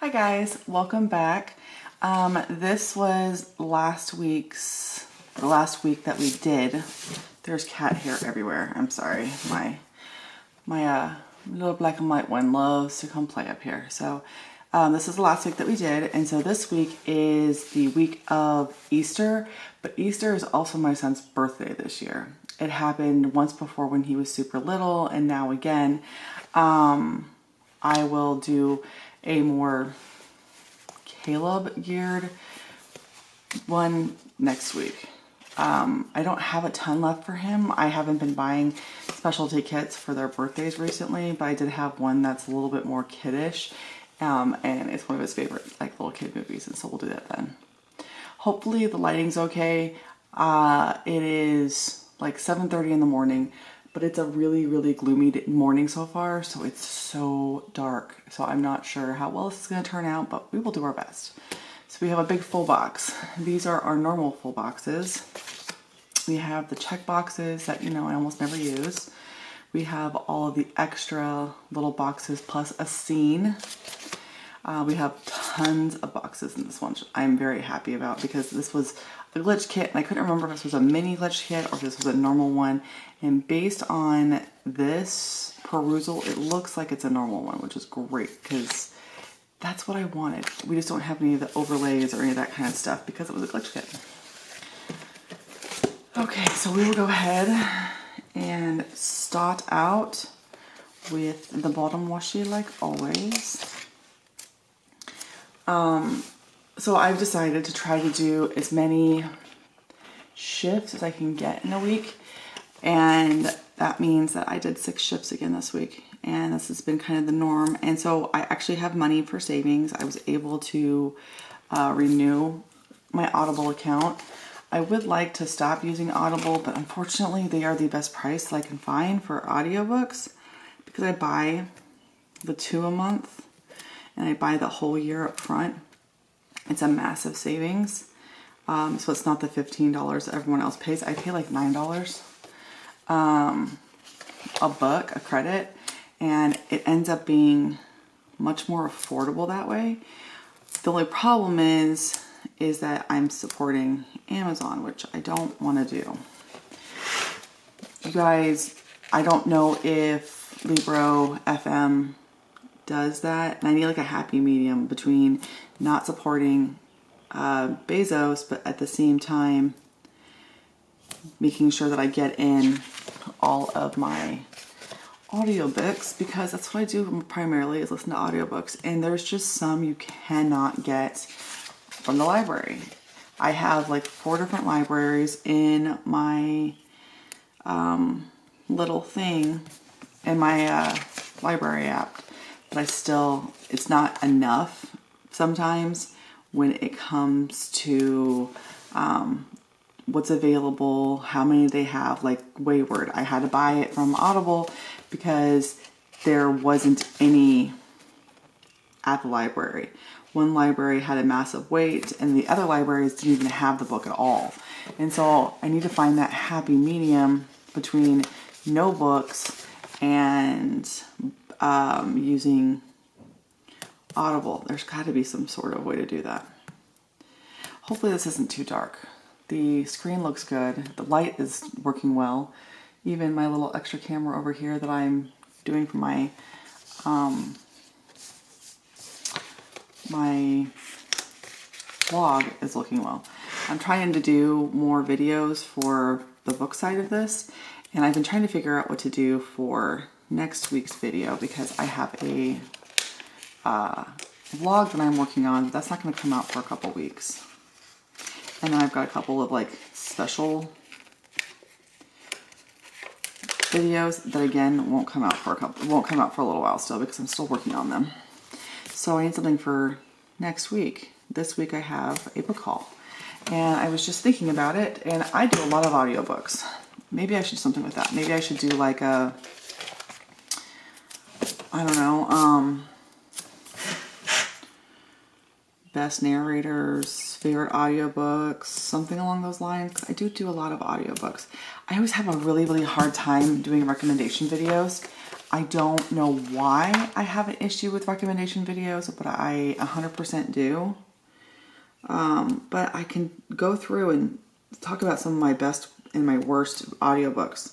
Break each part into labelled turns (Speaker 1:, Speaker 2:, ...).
Speaker 1: Hi guys, welcome back. This was the last week that we did. There's cat hair everywhere. I'm sorry. My little black and white one loves to come play up here. So this is the last week that we did, and so this week is the week of Easter, but Easter is also my son's birthday this year. It happened once before when he was super little, and now again. I will do a more Caleb geared one next week. I don't have a ton left for him. I haven't been buying specialty kits for their birthdays recently, but I did have one that's a little bit more kiddish, and it's one of his favorite like little kid movies, and so we'll do that then. Hopefully the lighting's okay. It is like 7:30 in the morning, but it's a really gloomy morning so far, so it's so dark. So I'm not sure how well this is going to turn out, but we will do our best. So we have a big full box. These are our normal full boxes. We have the check boxes that, you know, I almost never use. We have all of the extra little boxes plus a scene. We have tons of boxes in this one, which I'm very happy about because this was a glitch kit and I couldn't remember if this was a mini glitch kit or if this was a normal one. And based on this perusal, it looks like it's a normal one, which is great because that's what I wanted. We just don't have any of the overlays or any of that kind of stuff because it was a glitch kit. Okay, so we will go ahead and start out with the bottom washi like always. So I've decided to try to do as many shifts as I can get in a week. And that means that I did 6 shifts again this week. And this has been kind of the norm. And so I actually have money for savings. I was able to renew my Audible account. I would like to stop using Audible, but unfortunately they are the best price that I can find for audiobooks because I buy the 2 a month and I buy the whole year up front. It's a massive savings. So it's not the $15 everyone else pays. I pay like $9 a book, a credit, and it ends up being much more affordable that way. The only problem is that I'm supporting Amazon, which I don't want to do. You guys, I don't know if Libro FM does that, and I need like a happy medium between not supporting Bezos, but at the same time making sure that I get in all of my audiobooks, because that's what I do primarily is listen to audiobooks, and there's just some you cannot get from the library. I have like 4 different libraries in my little thing in my library app, but it's not enough sometimes when it comes to what's available, how many they have, like Wayward. I had to buy it from Audible because there wasn't any at the library. One library had a massive wait and the other libraries didn't even have the book at all. And so I need to find that happy medium between no books and using Audible. There's got to be some sort of way to do that. Hopefully this isn't too dark. The screen looks good. The light is working well. Even my little extra camera over here that I'm doing for my my vlog is looking well. I'm trying to do more videos for the book side of this, and I've been trying to figure out what to do for next week's video because I have a vlog that I'm working on, but that's not going to come out for a couple weeks. And then I've got a couple of like special videos that again won't come out for a little while still because I'm still working on them. So I need something for next week. This week I have a book haul. And I was just thinking about it, and I do a lot of audiobooks. Maybe I should do something with that. Maybe I should do like a, I don't know, best narrators, favorite audiobooks, something along those lines. I do a lot of audiobooks. I always have a really hard time doing recommendation videos. I don't know why I have an issue with recommendation videos, but I 100% do. But I can go through and talk about some of my best and my worst audiobooks.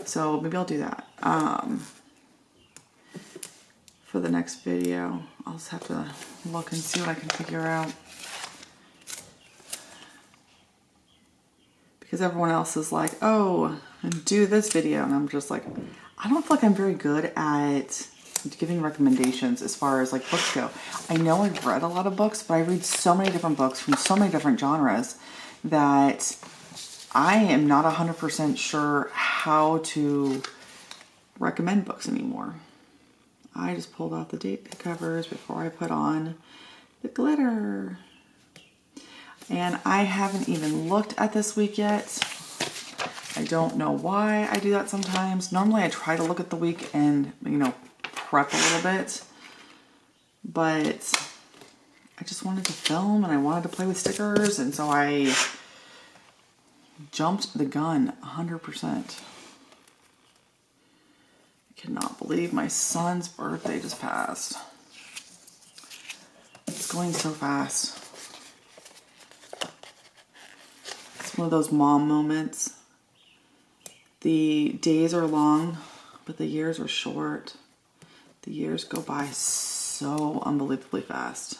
Speaker 1: So maybe I'll do that. For the next video, I'll just have to look and see what I can figure out. Because everyone else is like, oh, do this video. And I'm just like, I don't feel like I'm very good at giving recommendations as far as like books go. I know I've read a lot of books, but I read so many different books from so many different genres that I am not 100% sure how to recommend books anymore. I just pulled out the date covers before I put on the glitter. And I haven't even looked at this week yet. I don't know why I do that sometimes. Normally I try to look at the week and, prep a little bit. But I just wanted to film and I wanted to play with stickers. And so I jumped the gun 100%. I cannot believe my son's birthday just passed. It's going so fast. It's one of those mom moments. The days are long, but the years are short. The years go by so unbelievably fast.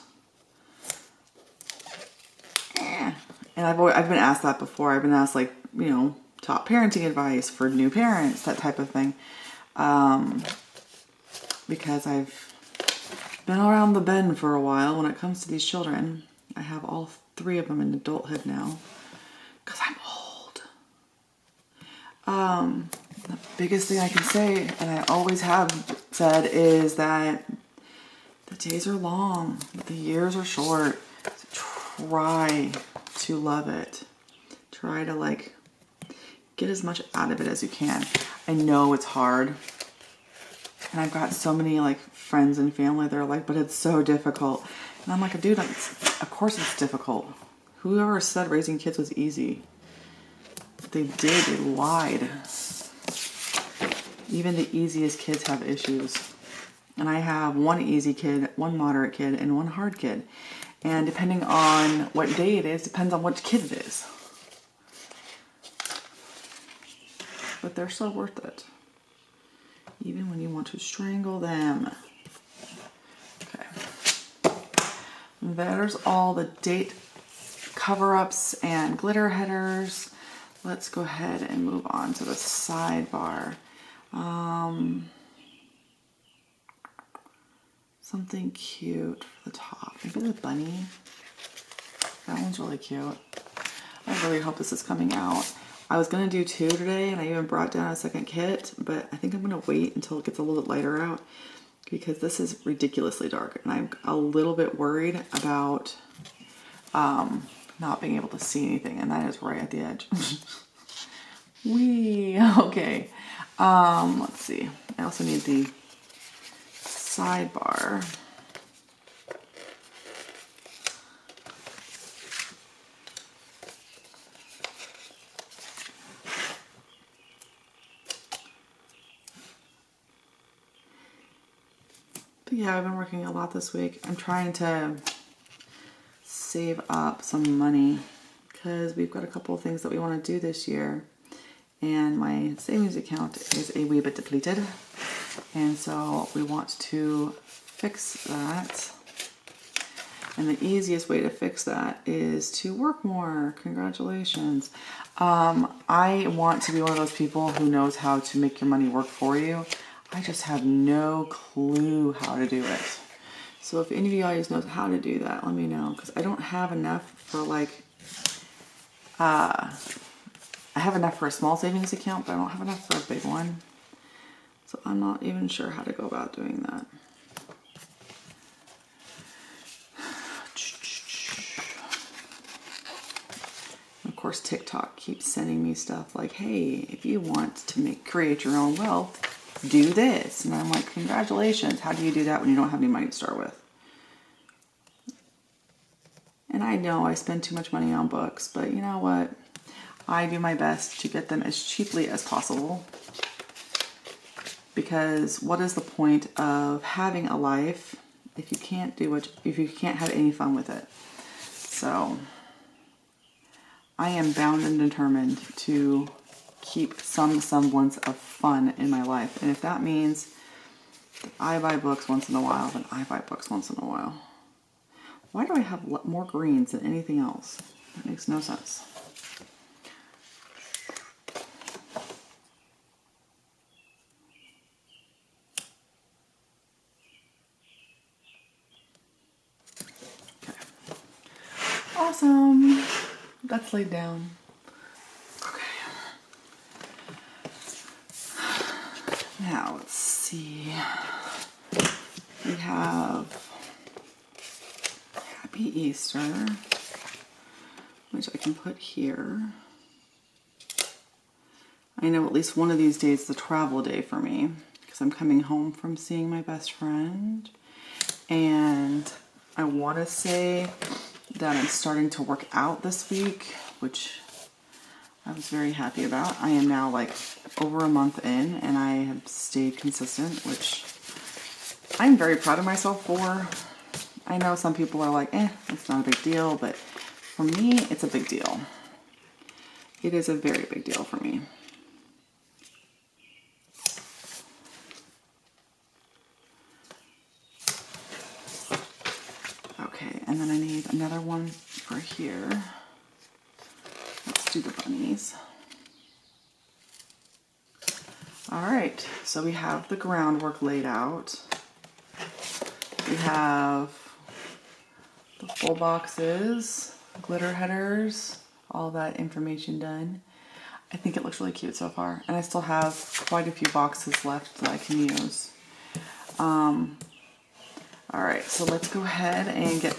Speaker 1: And I've been asked that before. I've been asked top parenting advice for new parents, that type of thing. Because I've been around the bend for a while when it comes to these children. I have all 3 of them in adulthood now. Because I'm old. The biggest thing I can say, and I always have said, is that the days are long, but the years are short. So try to love it. Try to get as much out of it as you can. I know it's hard. And I've got so many friends and family that are like, but it's so difficult. And I'm like, dude, of course it's difficult. Whoever said raising kids was easy? They did. They lied. Even the easiest kids have issues. And I have one easy kid, one moderate kid, and one hard kid. And depending on what day it is, depends on which kid it is. But they're so worth it. Even when you want to strangle them. Okay. There's all the date cover-ups and glitter headers. Let's go ahead and move on to the sidebar. Something cute for the top. Maybe the bunny. That one's really cute. I really hope this is coming out. I was going to do 2 today, and I even brought down a second kit, but I think I'm going to wait until it gets a little bit lighter out because this is ridiculously dark, and I'm a little bit worried about not being able to see anything, and that is right at the edge. Wee. Okay. Let's see. I also need the sidebar. But yeah, I've been working a lot this week. I'm trying to save up some money because we've got a couple of things that we want to do this year. And my savings account is a wee bit depleted. And so we want to fix that. And the easiest way to fix that is to work more. Congratulations. I want to be one of those people who knows how to make your money work for you. I just have no clue how to do it. So if any of you guys knows how to do that, let me know. Because I don't have enough for I have enough for a small savings account, but I don't have enough for a big one. So I'm not even sure how to go about doing that. Of course, TikTok keeps sending me stuff like, hey, if you want to create your own wealth, do this. And I'm like, congratulations. How do you do that when you don't have any money to start with? And I know I spend too much money on books, but you know what? I do my best to get them as cheaply as possible. because what is the point of having a life if you can't if you can't have any fun with it? So I am bound and determined to keep some semblance of fun in my life. And if that means that I buy books once in a while, then I buy books once in a while. Why do I have more greens than anything else? That makes no sense. Okay. Awesome. That's laid down. Now, let's see. We have Happy Easter, which I can put here. I know at least one of these days is a travel day for me because I'm coming home from seeing my best friend. And I want to say that I'm starting to work out this week, which I was very happy about. I am now like over a month in and I have stayed consistent, which I'm very proud of myself for. I know some people are like, it's not a big deal, but for me, it's a big deal. It is a very big deal for me. Okay, and then I need another one for here. Let's do the bunnies. All right, so we have the groundwork laid out. We have the full boxes, glitter headers, all that information done. I think it looks really cute so far. And I still have quite a few boxes left that I can use. All right, so let's go ahead and get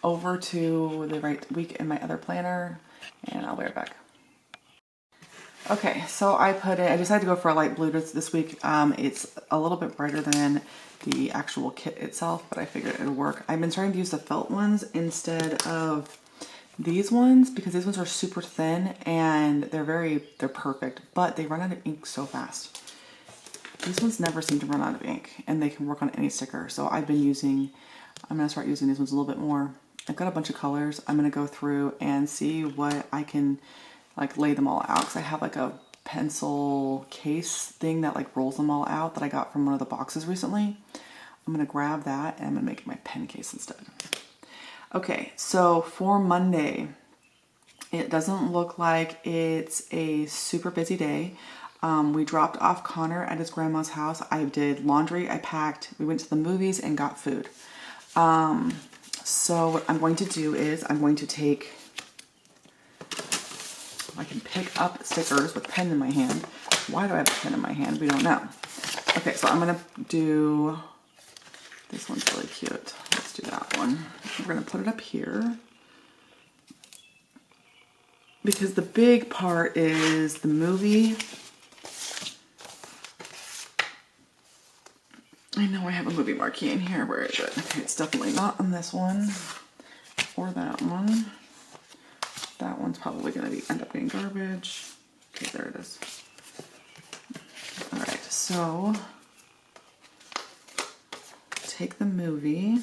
Speaker 1: over to the right week in my other planner, and I'll be right back. Okay, so I decided to go for a light blue this week. It's a little bit brighter than the actual kit itself, but I figured it would work. I've been starting to use the felt ones instead of these ones because these ones are super thin and they're perfect, but they run out of ink so fast. These ones never seem to run out of ink and they can work on any sticker. So I'm gonna start using these ones a little bit more. I've got a bunch of colors. I'm gonna go through and see what I can like lay them all out, because I have like a pencil case thing that like rolls them all out that I got from one of the boxes recently. I'm gonna grab that and I'm gonna make it my pen case instead. Okay, so for Monday, it doesn't look like it's a super busy day. We dropped off Connor at his grandma's house. I did laundry, I packed, we went to the movies and got food. So what I'm going to do is I'm going to take, I can pick up stickers with a pen in my hand. Why do I have a pen in my hand? We don't know. Okay, so I'm gonna do, this one's really cute. Let's do that one. We're gonna put it up here because the big part is the movie. I know I have a movie marquee in here. Where is it? Okay, it's definitely not on this one or that one. That one's probably going to end up being garbage. Okay, there it is. All right, so take the movie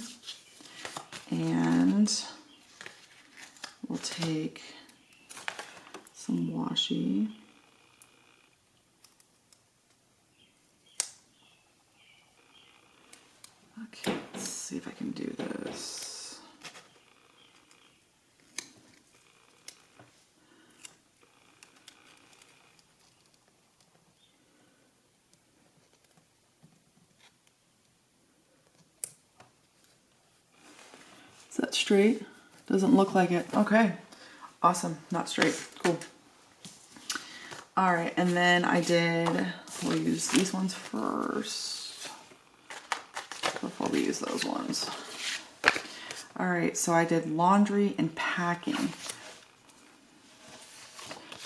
Speaker 1: and we'll take some washi. Okay, let's see if I can do this. Is that straight? Doesn't look like it. Okay, awesome, not straight, cool. All right, and then we'll use these ones first before we use those ones. All right, so I did laundry and packing.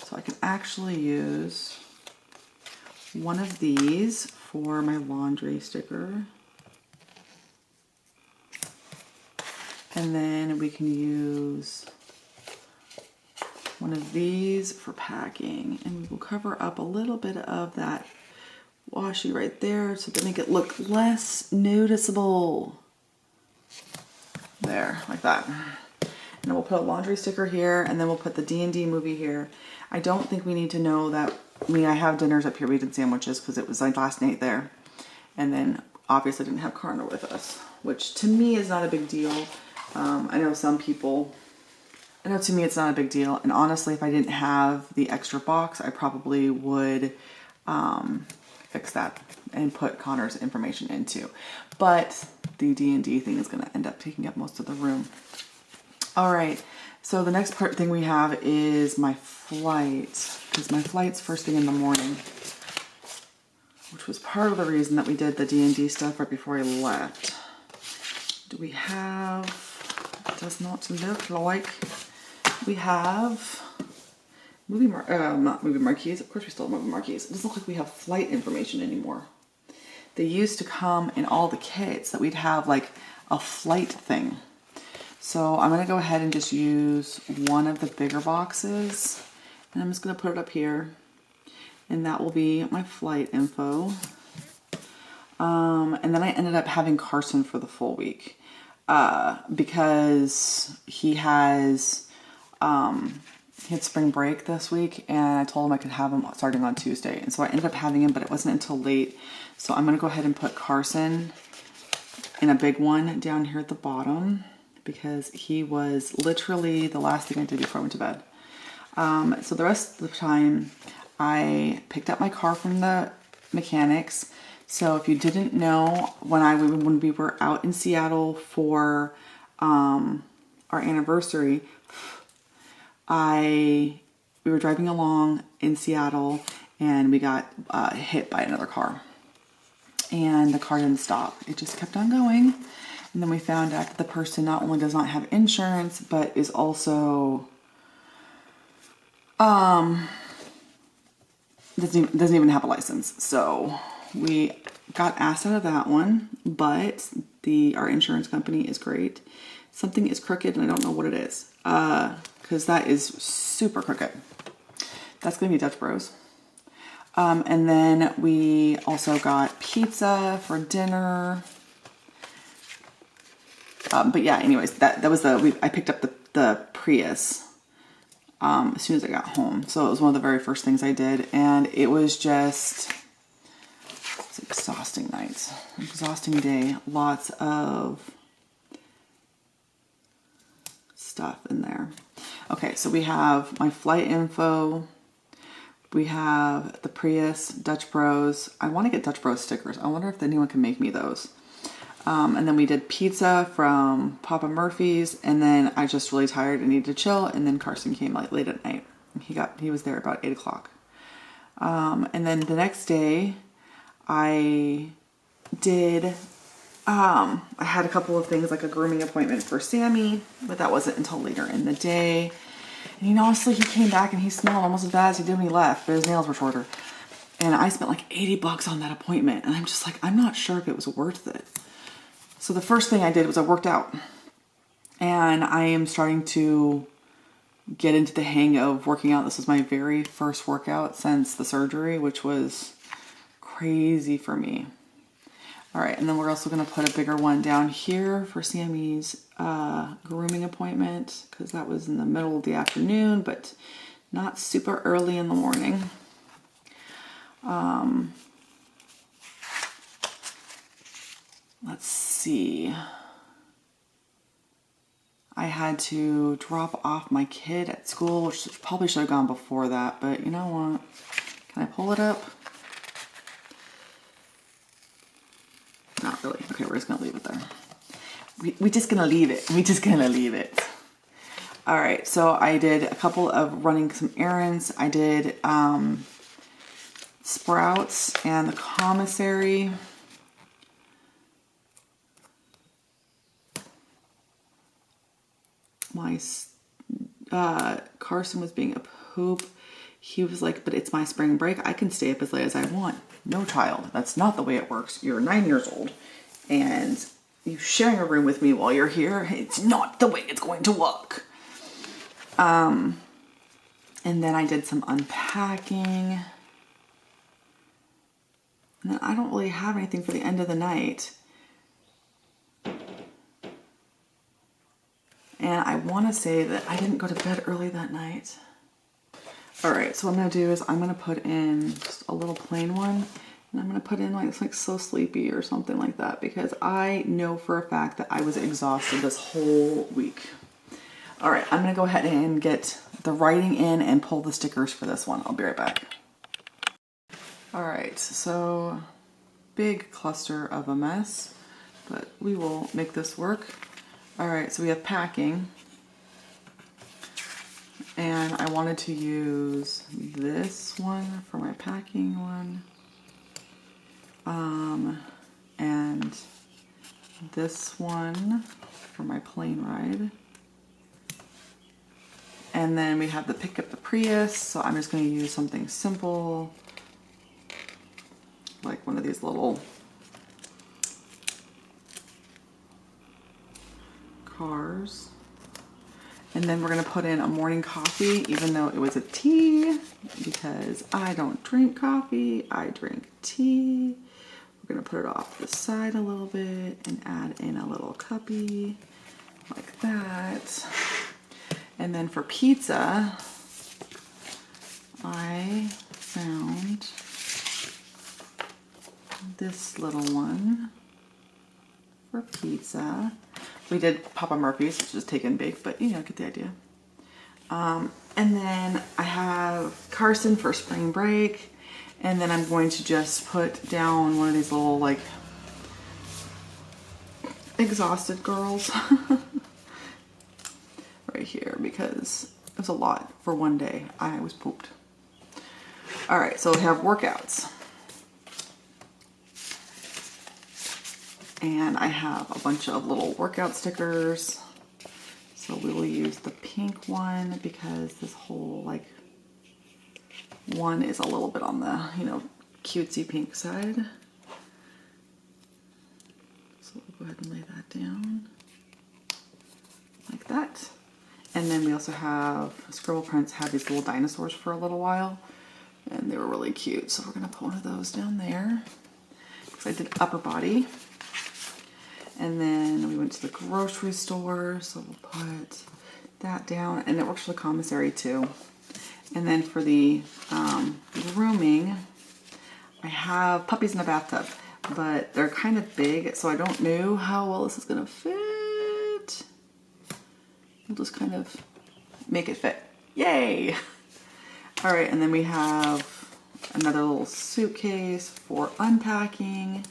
Speaker 1: So I can actually use one of these for my laundry sticker. And then we can use one of these for packing, and we will cover up a little bit of that washi right there so to make it look less noticeable. There, like that. And then we'll put a laundry sticker here, and then we'll put the D&D movie here. I don't think we need to know that. I mean, I have dinners up here. We did sandwiches because it was like last night there. And then obviously didn't have Karna with us, which to me is not a big deal. I know some people, to me it's not a big deal. And honestly, if I didn't have the extra box, I probably would fix that and put Connor's information into. But the D&D thing is going to end up taking up most of the room. All right. So the next thing we have is my flight, because my flight's first thing in the morning, which was part of the reason that we did the D&D stuff right before I left. Do we have, it does not look like we have not movie marquees. Of course we still have movie marquees. It doesn't look like we have flight information anymore. They used to come in all the kits that we'd have like a flight thing. So I'm going to go ahead and just use one of the bigger boxes, and I'm just going to put it up here. And that will be my flight info. And then I ended up having Carson for the full week because he had spring break this week, and I told him I could have him starting on Tuesday. And so I ended up having him, but it wasn't until late. So I'm going to go ahead and put Carson in a big one down here at the bottom because he was literally the last thing I did before I went to bed. So the rest of the time, I picked up my car from the mechanics. So if you didn't know, when we were out in Seattle for our anniversary, we were driving along in Seattle and we got hit by another car. And the car didn't stop. It just kept on going. And then we found out that the person not only does not have insurance, but is also doesn't even have a license. So we got asked out of that one, but our insurance company is great. Something is crooked and I don't know what it is. Because that is super crooked. That's going to be Dutch Bros. And then we also got pizza for dinner. But yeah, anyways, that was I picked up the Prius as soon as I got home. So it was one of the very first things I did. And it was just, it's an exhausting night, exhausting day. Lots of stuff in there. Okay, so we have my flight info. We have the Prius, Dutch Bros. I want to get Dutch Bros stickers. I wonder if anyone can make me those. And then we did pizza from Papa Murphy's, and then I just really tired and needed to chill, and then Carson came like late at night. He was there about 8 o'clock. And then the next day I did I had a couple of things like a grooming appointment for Sammy, but that wasn't until later in the day. And honestly, he came back and he smelled almost as bad as he did when he left, but his nails were shorter. And I spent like $80 on that appointment, and I'm just like, I'm not sure if it was worth it. So the first thing I did was I worked out, and I am starting to get into the hang of working out. This was my very first workout since the surgery, which was crazy for me. All right, and then we're also going to put a bigger one down here for Sammy's grooming appointment, because that was in the middle of the afternoon, but not super early in the morning. Let's see. I had to drop off my kid at school, which probably should have gone before that, but you know what? Can I pull it up? Not really. Okay, we're just going to leave it there. We're just going to leave it. We're just going to leave it. All right, so I did a couple of running some errands. I did Sprouts and the commissary. My Carson was being a poop. He was like, but it's my spring break. I can stay up as late as I want. No, child, that's not the way it works. You're 9 years old, and you sharing a room with me while you're here. It's not the way it's going to work. And then I did some unpacking. And then I don't really have anything for the end of the night. And I want to say that I didn't go to bed early that night. All right, so what I'm gonna do is I'm gonna put in just a little plain one, and I'm gonna put in like, it's like So Sleepy or something like that, because I know for a fact that I was exhausted this whole week. All right, I'm gonna go ahead and get the writing in and pull the stickers for this one. I'll be right back. All right, so big cluster of a mess, but we will make this work. All right, so we have packing. And I wanted to use this one for my packing one. And this one for my plane ride. And then we have the pick up the Prius, so I'm just going to use something simple, like one of these little cars. And then we're going to put in a morning coffee, even though it was a tea, because I don't drink coffee, I drink tea. We're going to put it off the side a little bit and add in a little cuppy, like that. And then for pizza, I found this little one for pizza. We did Papa Murphy's, which is take and bake, but you know, get the idea. And then I have Carson for spring break, and then I'm going to just put down one of these little like exhausted girls right here, because it was a lot for one day. I was pooped. All right, so we have workouts. And I have a bunch of little workout stickers. So we will use the pink one because this whole like one is a little bit on the, you know, cutesy pink side. So we'll go ahead and lay that down like that. And then we also have Scribble Prints had these little dinosaurs for a little while, and they were really cute. So we're gonna put one of those down there because I did upper body. And then we went to the grocery store, so we'll put that down, and it works for the commissary too. And then for the grooming, I have puppies in the bathtub, but they're kind of big, so I don't know how well this is gonna fit. We'll just kind of make it fit. Yay! All right, and then we have another little suitcase for unpacking,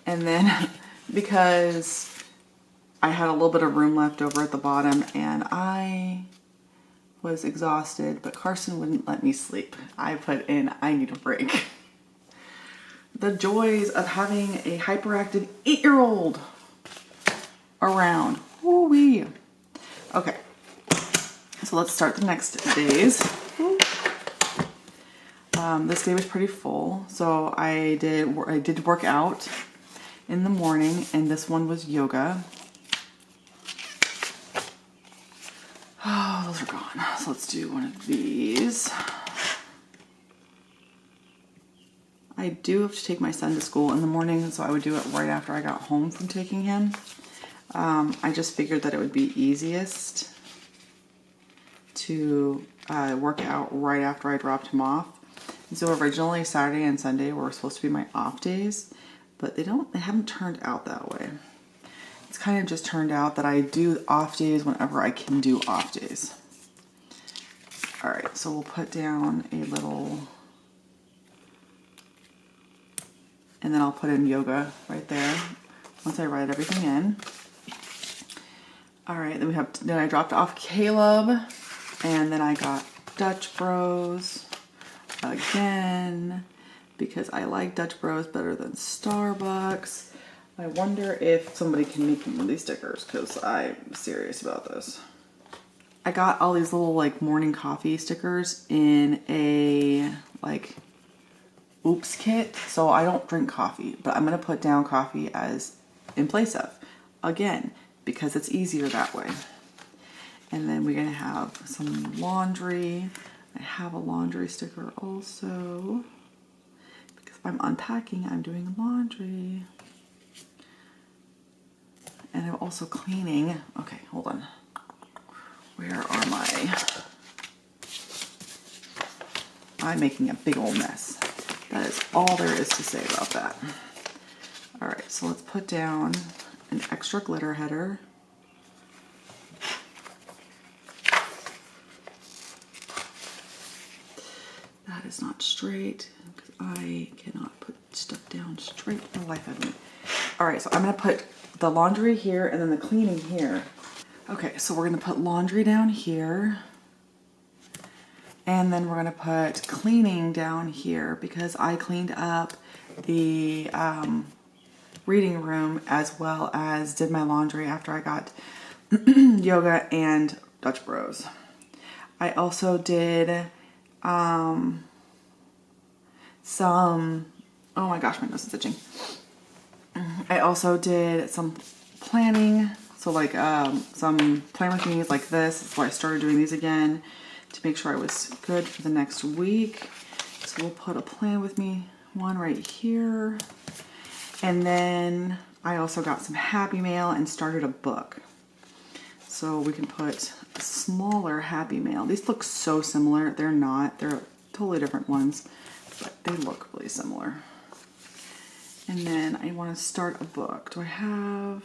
Speaker 1: and then because I had a little bit of room left over at the bottom and I was exhausted, but Carson wouldn't let me sleep. I put in, I need a break. The joys of having a hyperactive 8-year-old around. Woo-wee. Okay, so let's start the next days. This day was pretty full, so I did work out in the morning, and this one was yoga. Oh, those are gone. So let's do one of these. I do have to take my son to school in the morning, so I would do it right after I got home from taking him. I just figured that it would be easiest to work out right after I dropped him off. And so originally Saturday and Sunday were supposed to be my off days, but they haven't turned out that way. It's kind of just turned out that I do off days whenever I can do off days. All right, so we'll put down a little, and then I'll put in yoga right there once I write everything in. All right, then I dropped off Caleb, and then I got Dutch Bros again, because I like Dutch Bros better than Starbucks. I wonder if somebody can make me one of these stickers, because I'm serious about this. I got all these little like morning coffee stickers in a like oops kit. So I don't drink coffee, but I'm gonna put down coffee as in place of, again, because it's easier that way. And then we're gonna have some laundry. I have a laundry sticker also, because If I'm unpacking, I'm doing laundry. And I'm also cleaning. Okay, hold on. Where are my... I'm making a big old mess. That is all there is to say about that. All right, so let's put down an extra glitter header. That is not straight because I cannot put stuff down straight for the life of me. All right, so I'm gonna put the laundry here and then the cleaning here. Okay, so we're gonna put laundry down here. And then we're gonna put cleaning down here because I cleaned up the reading room as well as did my laundry after I got yoga and Dutch Bros. I also did some, oh my gosh, my nose is itching. I also did some planning. So like some plan with me's like this. That's why I started doing these again to make sure I was good for the next week. So we'll put a plan with me one right here. And then I also got some Happy Mail and started a book. So we can put a smaller Happy Mail. These look so similar. They're not. They're totally different ones, but they look really similar. And then I want to start a book. Do I have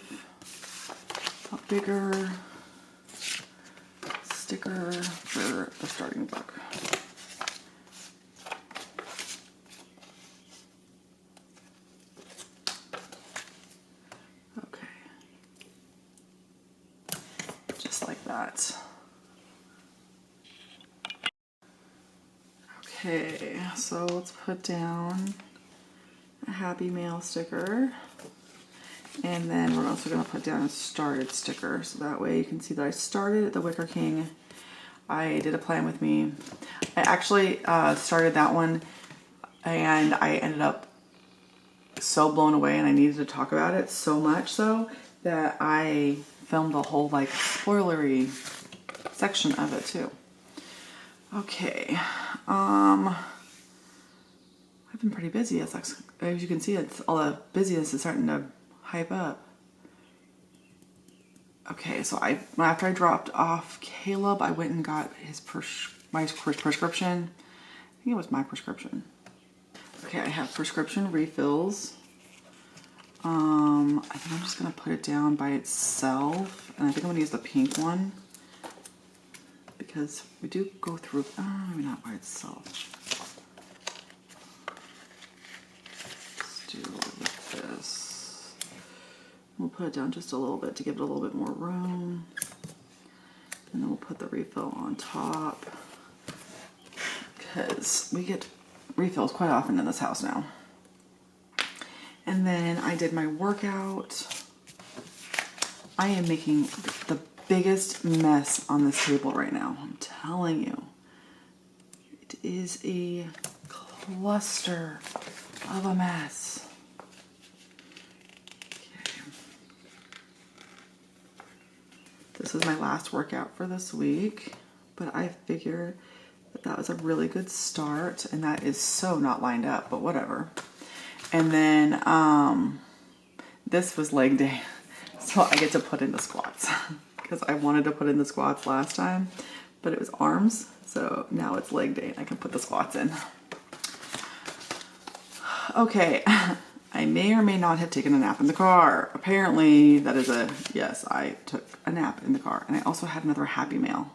Speaker 1: a bigger sticker for the starting book? Okay. Just like that. Okay, so let's put down a Happy Mail sticker. And then we're also going to put down a started sticker. So that way you can see that I started at the Wicker King. I did a plan with me. I actually started that one and I ended up so blown away and I needed to talk about it so much so that I filmed a whole like spoilery section of it too. Okay. I've been pretty busy as you can see, it's all the busyness is starting to hype up. Okay, so after I dropped off Caleb, I went and got his my prescription. I think it was my prescription. Okay, I have prescription refills. I think I'm just gonna put it down by itself, and I think I'm gonna use the pink one because we do go through. Maybe not by itself. Let's do it like this. We'll put it down just a little bit to give it a little bit more room. And then we'll put the refill on top because we get refills quite often in this house now. And then I did my workout. I am making the biggest mess on this table right now. I'm telling you. It is a cluster of a mess. This is my last workout for this week, but I figured that that was a really good start, and that is so not lined up, but whatever. And then this was leg day, so I get to put in the squats because I wanted to put in the squats last time, but it was arms, so now it's leg day and I can put the squats in. Okay. I may or may not have taken a nap in the car. Apparently, that is a yes, I took a nap in the car. And I also had another Happy Mail.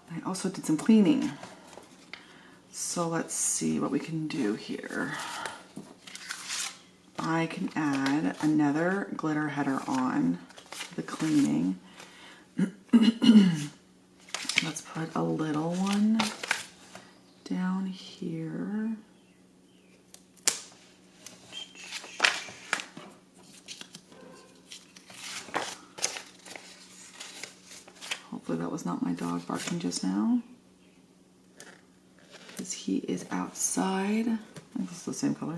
Speaker 1: I also did some cleaning. So let's see what we can do here. I can add another glitter header on the cleaning. Let's put a little one down here. Hopefully that was not my dog barking just now, because he is outside. I think this is the same color.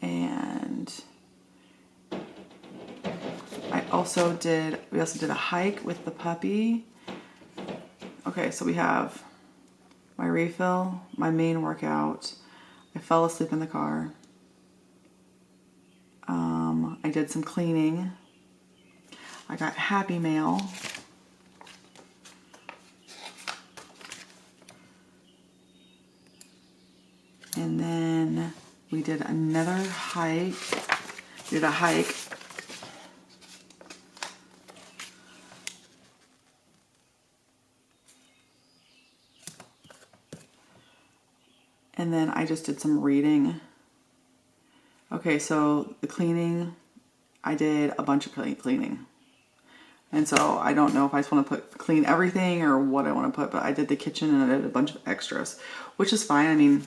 Speaker 1: And we also did a hike with the puppy. Okay, so we have refill, my main workout. I fell asleep in the car. I did some cleaning. I got Happy Mail. And then we did another hike. Did a hike. And then I just did some reading. Okay, so the cleaning, I did a bunch of cleaning. And so I don't know if I just want to clean everything or what I want to put, but I did the kitchen and I did a bunch of extras, which is fine. I mean,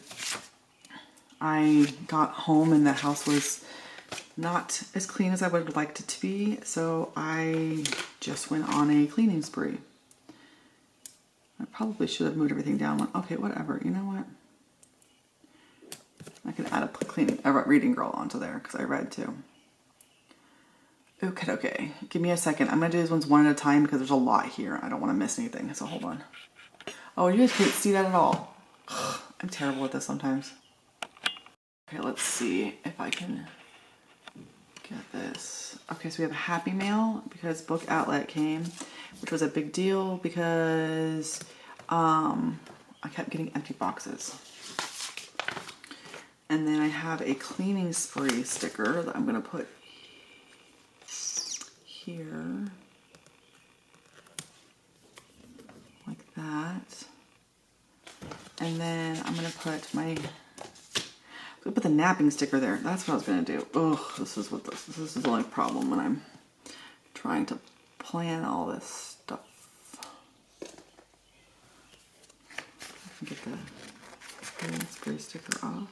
Speaker 1: I got home and the house was not as clean as I would have liked it to be, so I just went on a cleaning spree. I probably should have moved everything down. Okay, whatever. You know what? I can add a reading girl onto there because I read too. Okay. Give me a second. I'm going to do these ones one at a time because there's a lot here. I don't want to miss anything, so hold on. Oh, you guys can't see that at all. I'm terrible at this sometimes. Okay, let's see if I can get this. Okay, so we have a Happy Mail because Book Outlet came, which was a big deal because I kept getting empty boxes. And then I have a cleaning spree sticker that I'm going to put here. Like that. And then I'm going to put the napping sticker there. That's what I was going to do. Oh, this is the only problem when I'm trying to plan all this stuff. I can get the cleaning spree sticker off.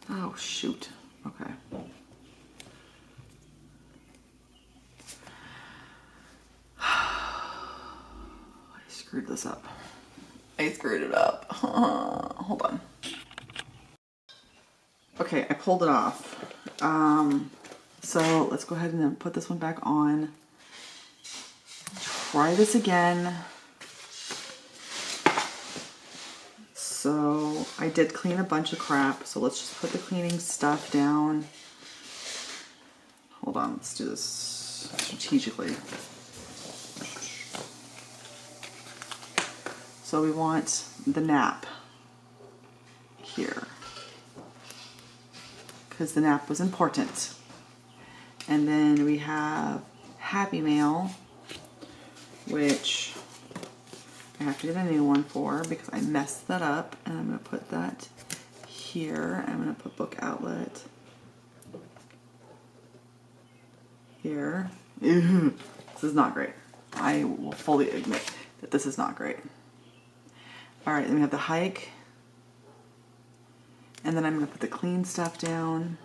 Speaker 1: Oh, shoot. Okay. I screwed this up. I screwed it up. Hold on. Okay, I pulled it off. So let's go ahead and then put this one back on. Try this again. So I did clean a bunch of crap, so let's just put the cleaning stuff down. Hold on, let's do this strategically. So we want the nap here, because the nap was important. And then we have Happy Mail, which I have to get a new one for because I messed that up, and I'm going to put that here. I'm going to put Book Outlet here. Ew, this is not great. I will fully admit that this is not great. Alright, then we have the hike, and then I'm going to put the clean stuff down,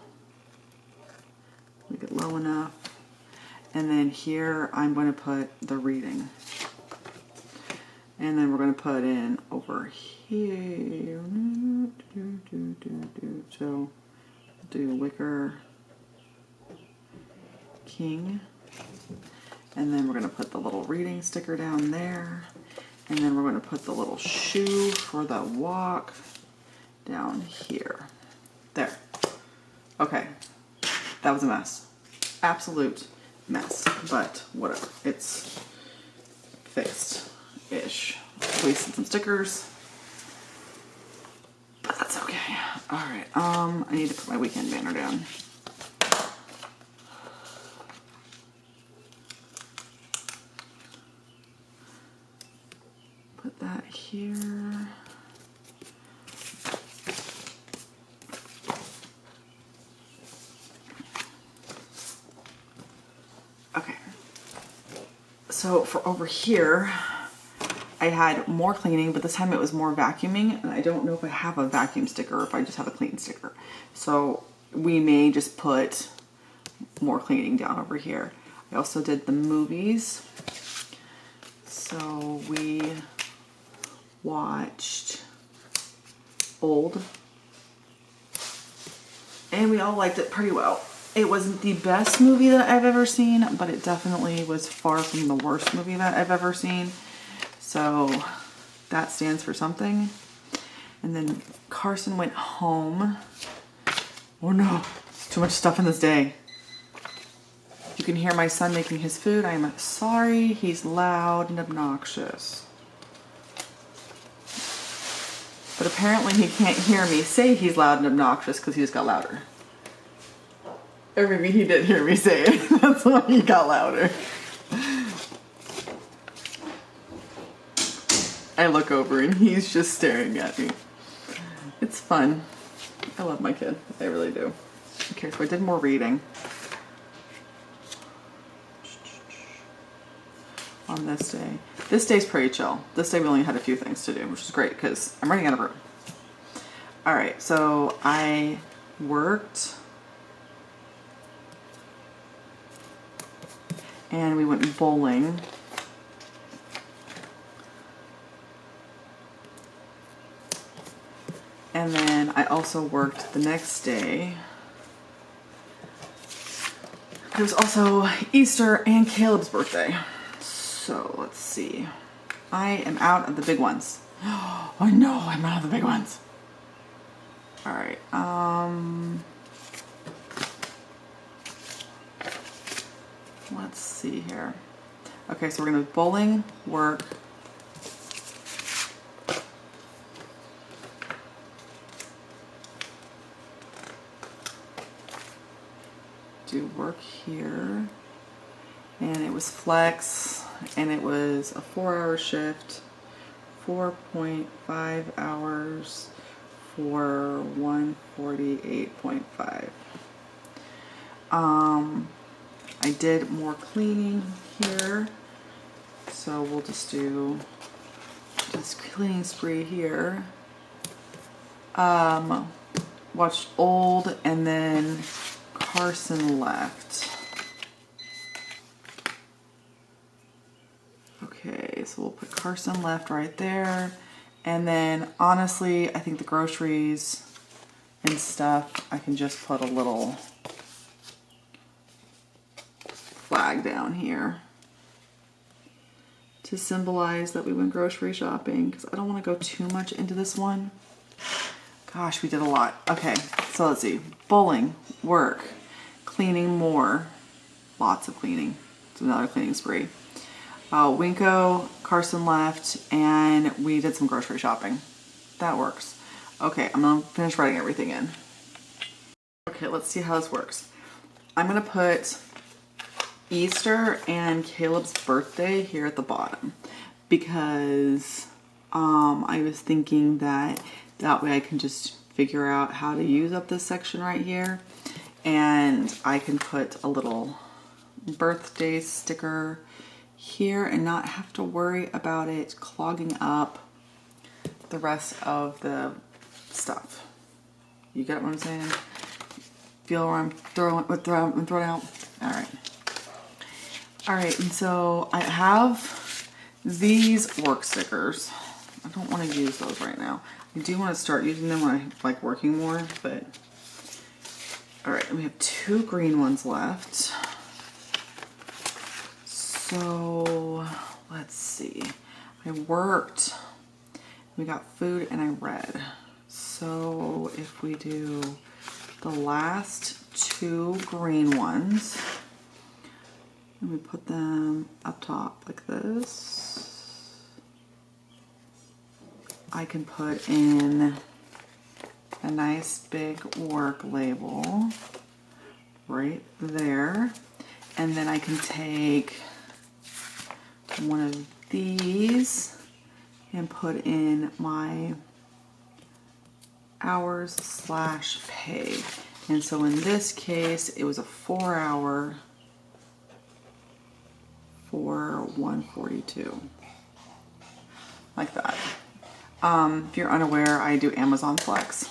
Speaker 1: make it low enough, and then here I'm going to put the reading. And then we're going to put in over here. So do Wicker King. And then we're going to put the little reading sticker down there. And then we're going to put the little shoe for the walk down here. There. Okay. That was a mess. Absolute mess. But whatever. It's fixed-ish. Wasted some stickers. But that's okay. Alright. I need to put my weekend banner down. Put that here. Okay. So for over here, I had more cleaning, but this time it was more vacuuming, and I don't know if I have a vacuum sticker or if I just have a clean sticker. So we may just put more cleaning down over here. I also did the movies. So we watched Old. and we all liked it pretty well. It wasn't the best movie that I've ever seen, but it definitely was far from the worst movie that I've ever seen. So that stands for something. And then Carson went home. Oh no, it's too much stuff in this day. You can hear my son making his food. I'm sorry, he's loud and obnoxious. But apparently he can't hear me say he's loud and obnoxious because he just got louder. Or maybe he did hear me say it. That's why he got louder. I look over and he's just staring at me. It's fun. I love my kid. I really do. Okay, so I did more reading on this day. This day's pretty chill. This day we only had a few things to do, which is great because I'm running out of room. All right, so I worked and we went bowling. And then I also worked the next day. It was also Easter and Caleb's birthday. So let's see. I am out of the big ones. Oh no, I'm out of the big ones. All right. Let's see here. Okay, so we're gonna bowling, work, do work here, and it was flex, and it was a 4-hour shift, 4.5 hours for 148.5. I did more cleaning here, so we'll just do this cleaning spree here. Watched Old, and then Carson left. Okay, so we'll put Carson left right there. And then honestly, I think the groceries and stuff, I can just put a little flag down here to symbolize that we went grocery shopping, because I don't want to go too much into this one. Gosh, we did a lot. Okay, so let's see. Bowling, work, cleaning more. Lots of cleaning. It's another cleaning spree. Winko, Carson left, and we did some grocery shopping. That works. Okay, I'm gonna finish writing everything in. Okay, let's see how this works. I'm gonna put Easter and Caleb's birthday here at the bottom because I was thinking that way I can just figure out how to use up this section right here, and I can put a little birthday sticker here and not have to worry about it clogging up the rest of the stuff. You get what I'm saying? Feel where I'm throwing out? All right, and so I have these work stickers. I don't want to use those right now. I do want to start using them when I like working more, but all right, we have 2 green ones left. So let's see. I worked, we got food, and I read. So if we do the last 2 green ones, and we put them up top like this, I can put in a nice big work label right there. And then I can take one of these and put in my hours/pay. And so in this case, it was a 4-hour for 142. Like that. If you're unaware, I do Amazon Flex.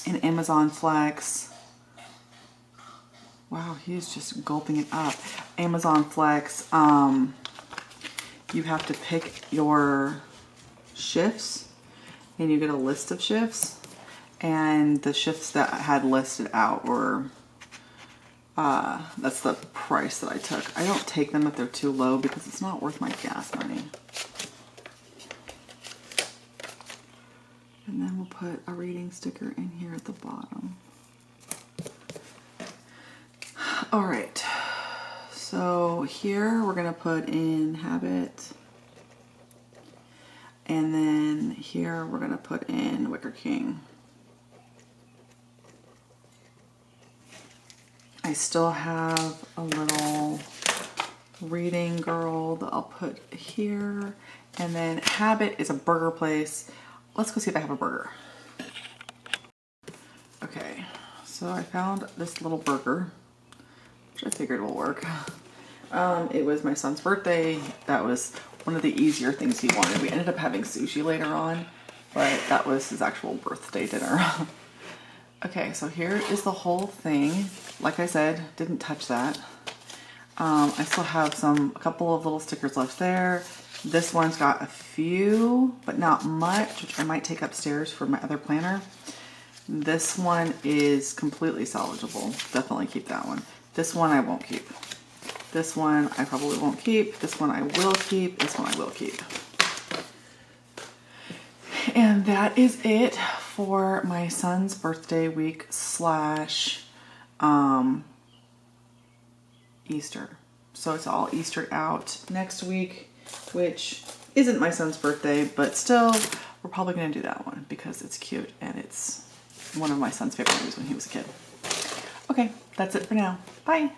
Speaker 1: In Amazon Flex, wow, he's just gulping it up. Amazon Flex, you have to pick your shifts and you get a list of shifts. And the shifts that I had listed out were, that's the price that I took. I don't take them if they're too low because it's not worth my gas money. And then we'll put a reading sticker in here at the bottom. All right, so here we're gonna put in habit. And then here we're gonna put in Wicker King. I still have a little reading girl that I'll put here. And then habit is a burger place. Let's go see if I have a burger. Okay, so I found this little burger, which I figured will work. It was my son's birthday. That was one of the easier things he wanted. We ended up having sushi later on, but that was his actual birthday dinner. Okay, so here is the whole thing. Like I said, didn't touch that. I still have a couple of little stickers left there. This one's got a few, but not much, which I might take upstairs for my other planner. This one is completely salvageable. Definitely keep that one. This one I won't keep. This one I probably won't keep. This one I will keep. This one I will keep. And that is it for my son's birthday week slash Easter. So it's all Eastered out next week, which isn't my son's birthday, but still, we're probably going to do that one because it's cute and it's one of my son's favorite movies when he was a kid. Okay, that's it for now. Bye.